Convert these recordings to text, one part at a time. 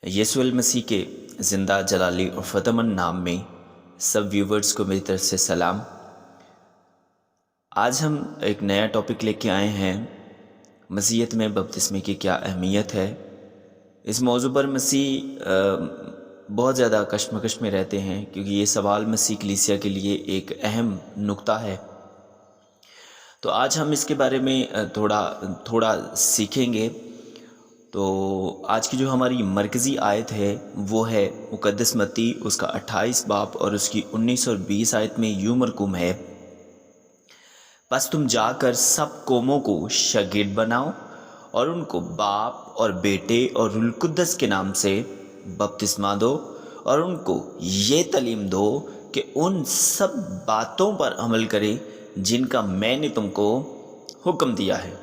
یسوع المسیح کے زندہ جلالی اور فتحمند نام میں سب ویورز کو میری طرف سے سلام۔ آج ہم ایک نیا ٹاپک لے کے آئے ہیں، مسیحیت میں بپتسمے کی کیا اہمیت ہے۔ اس موضوع پر مسیح بہت زیادہ کشمکش میں رہتے ہیں، کیونکہ یہ سوال مسیح کلیسیا کے لیے ایک اہم نقطہ ہے۔ تو آج ہم اس کے بارے میں تھوڑا سیکھیں گے۔ تو آج کی جو ہماری مرکزی آیت ہے وہ ہے مقدس متی اس کا 28 باب اور اس کی 19 اور 20 آیت میں یوں مرقوم ہے، پس تم جا کر سب قوموں کو شاگرد بناؤ اور ان کو باپ اور بیٹے اور روح القدس کے نام سے بپتسمہ دو، اور ان کو یہ تعلیم دو کہ ان سب باتوں پر عمل کرے جن کا میں نے تم کو حکم دیا ہے،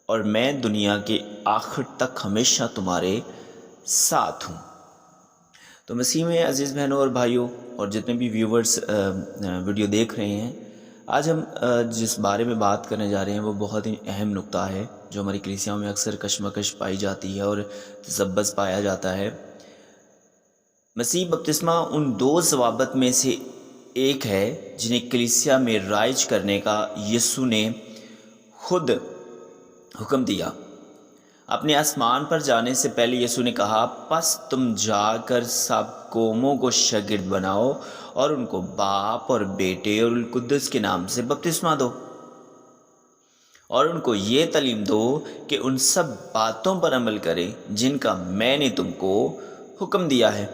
اور میں دنیا کے آخر تک ہمیشہ تمہارے ساتھ ہوں۔ تو مسیح میں عزیز بہنوں اور بھائیوں اور جتنے بھی ویورز ویڈیو دیکھ رہے ہیں، آج ہم جس بارے میں بات کرنے جا رہے ہیں وہ بہت ہی اہم نقطہ ہے، جو ہماری کلیسیاؤں میں اکثر کشمکش پائی جاتی ہے اور تذبذب پایا جاتا ہے۔ مسیح بپتسمہ ان دو ضوابط میں سے ایک ہے جنہیں کلیسیا میں رائج کرنے کا یسوع نے خود حکم دیا۔ اپنے آسمان پر جانے سے پہلے یسوع نے کہا، پس تم جا کر سب قوموں کو شاگرد بناؤ اور ان کو باپ اور بیٹے اور روح القدس کے نام سے بپتسمہ دو، اور ان کو یہ تعلیم دو کہ ان سب باتوں پر عمل کرے جن کا میں نے تم کو حکم دیا ہے،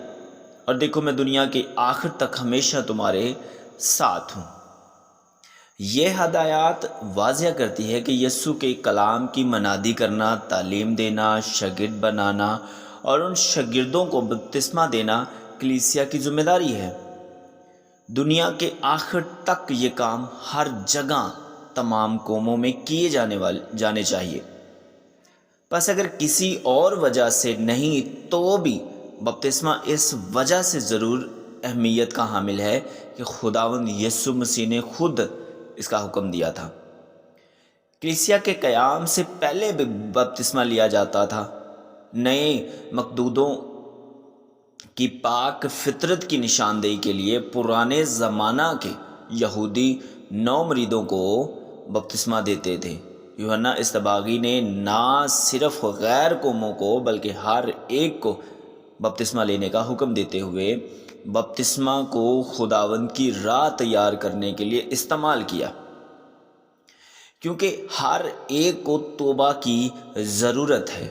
اور دیکھو میں دنیا کے آخر تک ہمیشہ تمہارے ساتھ ہوں۔ یہ ہدایات واضح کرتی ہے کہ یسوع کے کلام کی منادی کرنا، تعلیم دینا، شاگرد بنانا اور ان شاگردوں کو بپتسمہ دینا کلیسیا کی ذمہ داری ہے۔ دنیا کے آخر تک یہ کام ہر جگہ تمام قوموں میں کیے جانے چاہیے۔ بس اگر کسی اور وجہ سے نہیں تو بھی بپتسمہ اس وجہ سے ضرور اہمیت کا حامل ہے کہ خداوند یسوع مسیح نے خود اس کا حکم دیا تھا۔ کلیسیا کے قیام سے پہلے بھی بپتسمہ لیا جاتا تھا۔ نئے مقدودوں کی پاک فطرت کی نشاندہی کے لیے پرانے زمانہ کے یہودی نو مریدوں کو بپتسمہ دیتے تھے۔ یوحنا اصطباغی نے نہ صرف غیر قوموں کو بلکہ ہر ایک کو بپتسمہ لینے کا حکم دیتے ہوئے بپتسمہ کو خداوند کی راہ تیار کرنے کے لیے استعمال کیا، کیونکہ ہر ایک کو توبہ کی ضرورت ہے۔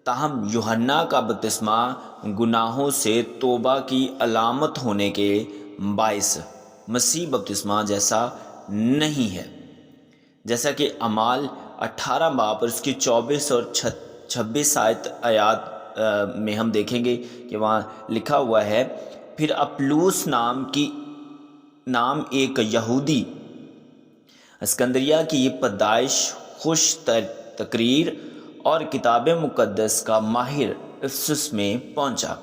تاہم یوحنا کا بپتسمہ گناہوں سے توبہ کی علامت ہونے کے باعث مسیح بپتسمہ جیسا نہیں ہے، جیسا کہ اعمال 18 باب اور اس کی 24 اور 26 آیات میں ہم دیکھیں گے کہ وہاں لکھا ہوا ہے، پھر اپلوس نام ایک یہودی اسکندریہ کی یہ پیدائش خوش تقریر اور کتاب مقدس کا ماہر افسس میں پہنچا۔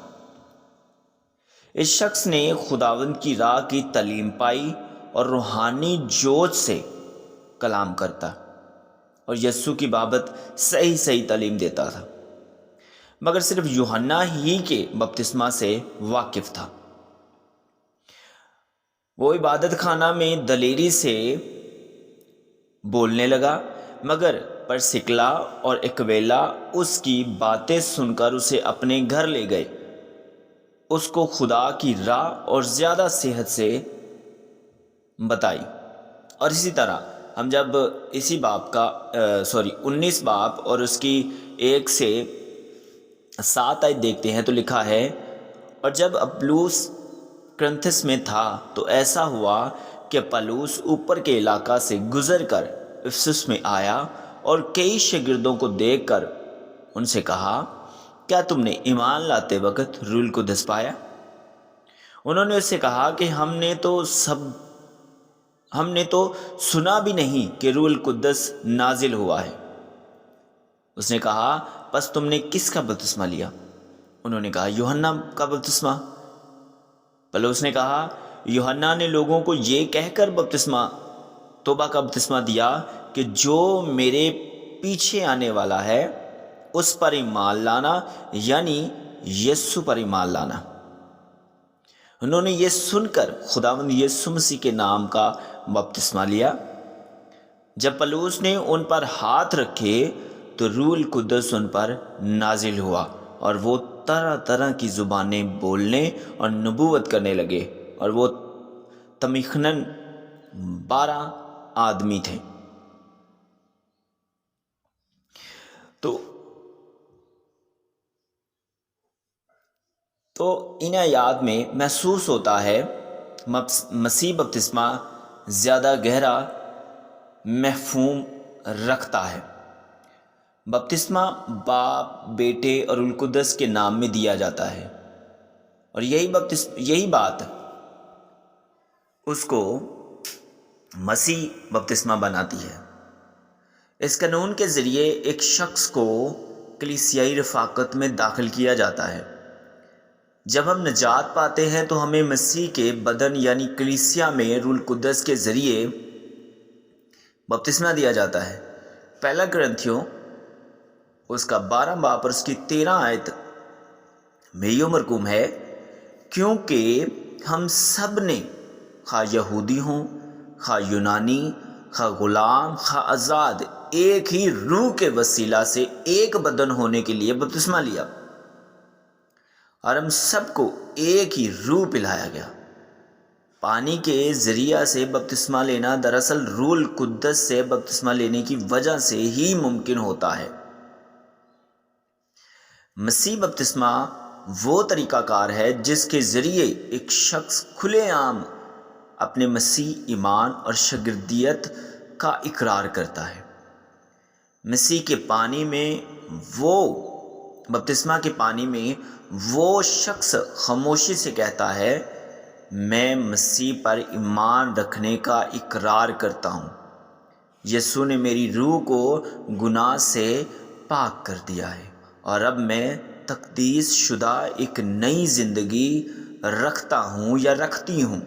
اس شخص نے خداوند کی راہ کی تعلیم پائی اور روحانی جوش سے کلام کرتا اور یسوع کی بابت صحیح تعلیم دیتا تھا، مگر صرف یوحنا ہی کے بپتسمہ سے واقف تھا۔ وہ عبادت خانہ میں دلیری سے بولنے لگا، مگر پرسکلا اور اکویلا اس کی باتیں سن کر اسے اپنے گھر لے گئے، اس کو خدا کی راہ اور زیادہ صحت سے بتائی۔ اور اسی طرح ہم جب اسی باب کا 19 باب اور اس کی 1 سے 7 آیت دیکھتے ہیں تو لکھا ہے، اور جب اپلوس کرنتھس میں تھا تو ایسا ہوا کہ پالوس اوپر کے علاقہ سے گزر کر افسس میں آیا اور کئی شاگردوں کو دیکھ کر ان سے کہا، کیا تم نے ایمان لاتے وقت روح القدس پایا؟ انہوں نے اس سے کہا کہ ہم نے تو سنا بھی نہیں کہ روح القدس نازل ہوا ہے۔ اس نے کہا، پس تم نے کس کا بپتسمہ لیا؟ انہوں نے کہا، یوحنا کا بپتسمہ۔ پالوس نے کہا، یوحنا نے لوگوں کو یہ کہہ کر توبہ کا بپتسمہ دیا کہ جو میرے پیچھے آنے والا ہے اس پر ایمان لانا یعنی یسوع پر ایمان لانا۔ انہوں نے یہ سن کر خداوند یسوع مسیح کے نام کا بپتسمہ لیا۔ جب پولس نے ان پر ہاتھ رکھے تو روح القدس ان پر نازل ہوا اور وہ طرح طرح کی زبانیں بولنے اور نبوت کرنے لگے، اور وہ تخمیناً 12 آدمی تھے۔ تو ان آیات میں محسوس ہوتا ہے مسیح بپتسمہ زیادہ گہرا مفہوم رکھتا ہے۔ بپتسمہ باپ، بیٹے اور روح القدس کے نام میں دیا جاتا ہے، اور یہی بات اس کو مسیح بپتسمہ بناتی ہے۔ اس قانون کے ذریعے ایک شخص کو کلیسیائی رفاقت میں داخل کیا جاتا ہے۔ جب ہم نجات پاتے ہیں تو ہمیں مسیح کے بدن یعنی کلیسیا میں روح القدس کے ذریعے بپتسمہ دیا جاتا ہے۔ پہلا کرنتھیوں اس کا 12 باب اور اس کی 13 آیت میں یہ مرقوم ہے، کیونکہ ہم سب نے خواہ یہودی ہوں، خواہ یونانی، خواہ غلام، خواہ آزاد، ایک ہی روح کے وسیلہ سے ایک بدن ہونے کے لیے بپتسمہ لیا، اور ہم سب کو ایک ہی روح پلایا گیا۔ پانی کے ذریعہ سے بپتسمہ لینا دراصل روح القدس سے بپتسمہ لینے کی وجہ سے ہی ممکن ہوتا ہے۔ مسیح بپتسمہ وہ طریقہ کار ہے جس کے ذریعے ایک شخص کھلے عام اپنے مسیح ایمان اور شاگردیت کا اقرار کرتا ہے۔ مسیح کے پانی میں بپتسمہ کے پانی میں وہ شخص خاموشی سے کہتا ہے، میں مسیح پر ایمان رکھنے کا اقرار کرتا ہوں، یسوع نے میری روح کو گناہ سے پاک کر دیا ہے، اور اب میں تقدیس شدہ ایک نئی زندگی رکھتا ہوں یا رکھتی ہوں۔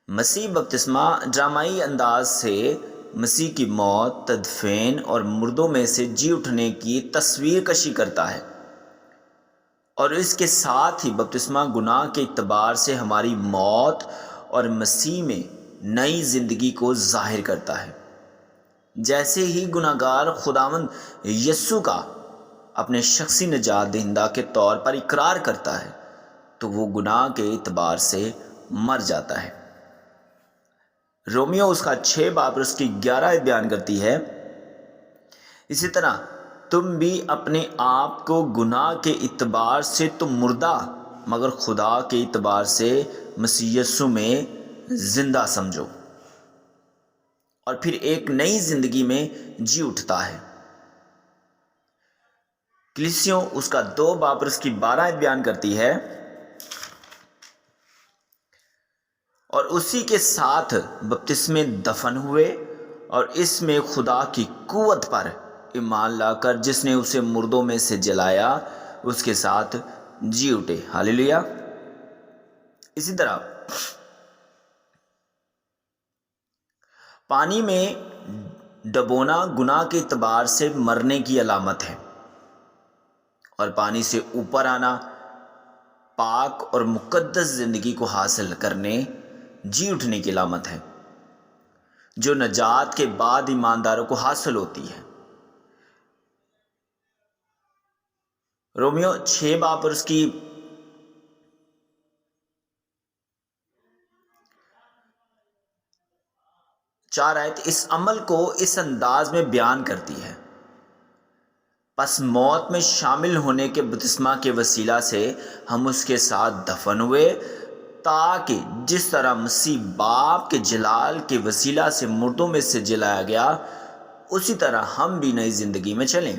مسیح بپتسمہ ڈرامائی انداز سے مسیح کی موت، تدفین اور مردوں میں سے جی اٹھنے کی تصویر کشی کرتا ہے، اور اس کے ساتھ ہی بپتسمہ گناہ کے اعتبار سے ہماری موت اور مسیح میں نئی زندگی کو ظاہر کرتا ہے۔ جیسے ہی گناہ گار خداوند یسوع کا اپنے شخصی نجات دہندہ کے طور پر اقرار کرتا ہے تو وہ گناہ کے اعتبار سے مر جاتا ہے۔ رومیو اس کا 6 باب اور اس کی 11 آیت بیان کرتی ہے، اسی طرح تم بھی اپنے آپ کو گناہ کے اعتبار سے تو مردہ مگر خدا کے اعتبار سے مسیح یسوع میں زندہ سمجھو، اور پھر ایک نئی زندگی میں جی اٹھتا ہے۔ کلیسیوں اس کا 2 باب اور اس کی 12 آیت بیان کرتی ہے، اور اسی کے ساتھ بپتسمے دفن ہوئے اور اس میں خدا کی قوت پر ایمان لا کر جس نے اسے مردوں میں سے جلایا اس کے ساتھ جی اٹھے۔ ہاللیلویا۔ اسی طرح پانی میں ڈبونا گناہ کے اعتبار سے مرنے کی علامت ہے، اور پانی سے اوپر آنا پاک اور مقدس زندگی کو حاصل کرنے، جی اٹھنے کی علامت ہے، جو نجات کے بعد ایمانداروں کو حاصل ہوتی ہے۔ رومیو 6 باب اور اس کی 4 آیت اس عمل کو اس انداز میں بیان کرتی ہے، پس موت میں شامل ہونے کے بپتسمہ کے وسیلہ سے ہم اس کے ساتھ دفن ہوئے، تاکہ جس طرح مسیح باپ کے جلال کے وسیلہ سے مردوں میں سے جلایا گیا، اسی طرح ہم بھی نئی زندگی میں چلیں۔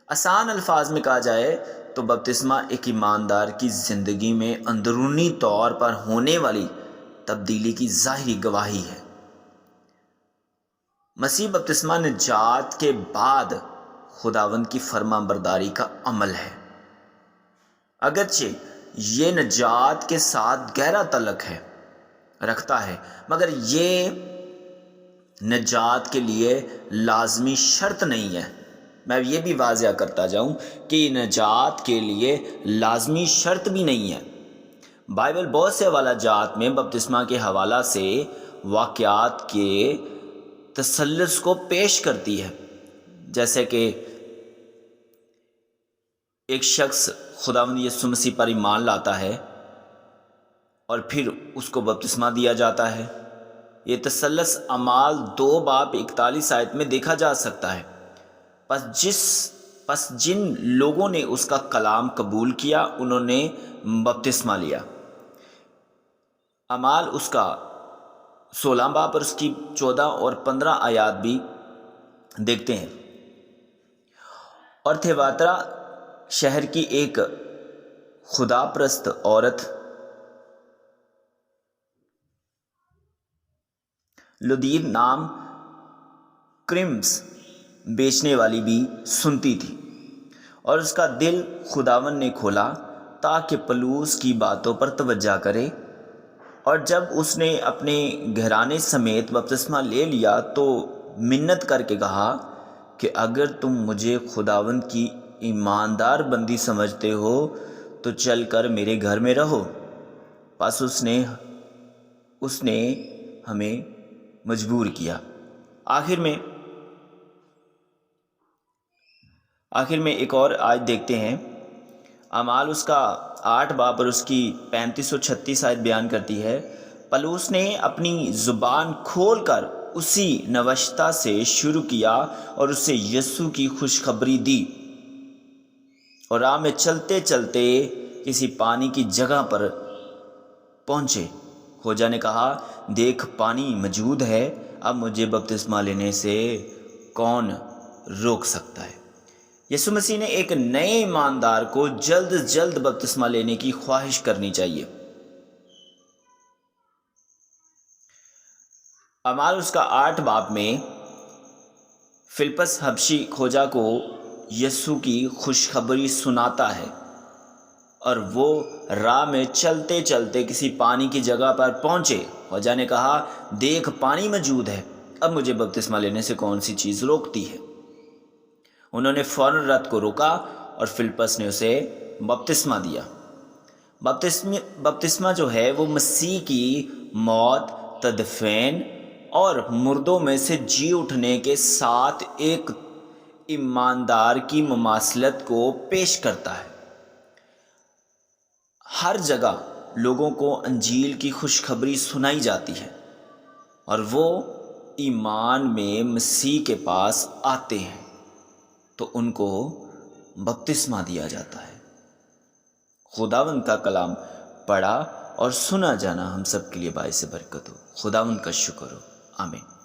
آسان الفاظ میں کہا جائے تو بپتسمہ ایک ایماندار کی زندگی میں اندرونی طور پر ہونے والی تبدیلی کی ظاہری گواہی ہے۔ مسیح بپتسمہ نجات کے بعد خداوند کی فرما برداری کا عمل ہے، اگرچہ یہ نجات کے ساتھ گہرا تعلق رکھتا ہے، مگر یہ نجات کے لیے لازمی شرط نہیں ہے۔ میں یہ بھی واضح کرتا جاؤں کہ نجات کے لیے لازمی شرط بھی نہیں ہے۔ بائبل بہت سے حوالہ جات میں بپتسمہ کے حوالہ سے واقعات کے تسلسل کو پیش کرتی ہے، جیسے کہ ایک شخص خداوند یسوع مسیح پر ایمان لاتا ہے اور پھر اس کو بپتسمہ دیا جاتا ہے۔ یہ تسلسل اعمال 2 باب 41 آیت میں دیکھا جا سکتا ہے۔ پس جن لوگوں نے اس کا کلام قبول کیا انہوں نے بپتسمہ لیا۔ اعمال اس کا 16 باب اور اس کی 14 اور 15 آیات بھی دیکھتے ہیں۔ اور تھیواترا شہر کی ایک خدا پرست عورت لدیر نام کرمز بیچنے والی بھی سنتی تھی، اور اس کا دل خداوند نے کھولا تاکہ پولس کی باتوں پر توجہ کرے، اور جب اس نے اپنے گھرانے سمیت بپتسمہ لے لیا تو منت کر کے کہا کہ اگر تم مجھے خداوند کی ایماندار بندی سمجھتے ہو تو چل کر میرے گھر میں رہو۔ پس اس نے ہمیں مجبور کیا۔ آخر میں ایک اور آیت دیکھتے ہیں۔ اعمال اس کا 8 باب اور اس کی 35 اور 36 آیت بیان کرتی ہے، پولس نے اپنی زبان کھول کر اسی نوشتہ سے شروع کیا اور اسے یسوع کی خوشخبری دی، اور راہ میں چلتے چلتے کسی پانی کی جگہ پر پہنچے۔ خوجا نے کہا، دیکھ پانی موجود ہے، اب مجھے بپتسمہ لینے سے کون روک سکتا ہے؟ یسوع مسیح نے ایک نئے ایماندار کو جلد بپتسمہ لینے کی خواہش کرنی چاہیے۔ اعمال اس کا 8 باب میں فلپس حبشی کھوجا کو یسوع کی خوشخبری سناتا ہے، اور وہ راہ میں چلتے چلتے کسی پانی کی جگہ پر پہنچے۔ کھوجا نے کہا، دیکھ پانی موجود ہے، اب مجھے بپتسمہ لینے سے کون سی چیز روکتی ہے؟ انہوں نے فوراً رت کو روکا اور فلپس نے اسے بپتسمہ دیا۔ بپتسمہ جو ہے وہ مسیح کی موت، تدفین اور مردوں میں سے جی اٹھنے کے ساتھ ایک ایماندار کی مماثلت کو پیش کرتا ہے۔ ہر جگہ لوگوں کو انجیل کی خوشخبری سنائی جاتی ہے اور وہ ایمان میں مسیح کے پاس آتے ہیں تو ان کو بپتسمہ دیا جاتا ہے۔ خداوند کا کلام پڑھا اور سنا جانا ہم سب کے لیے باعث برکت ہو۔ خداوند کا شکر ہو، آمین۔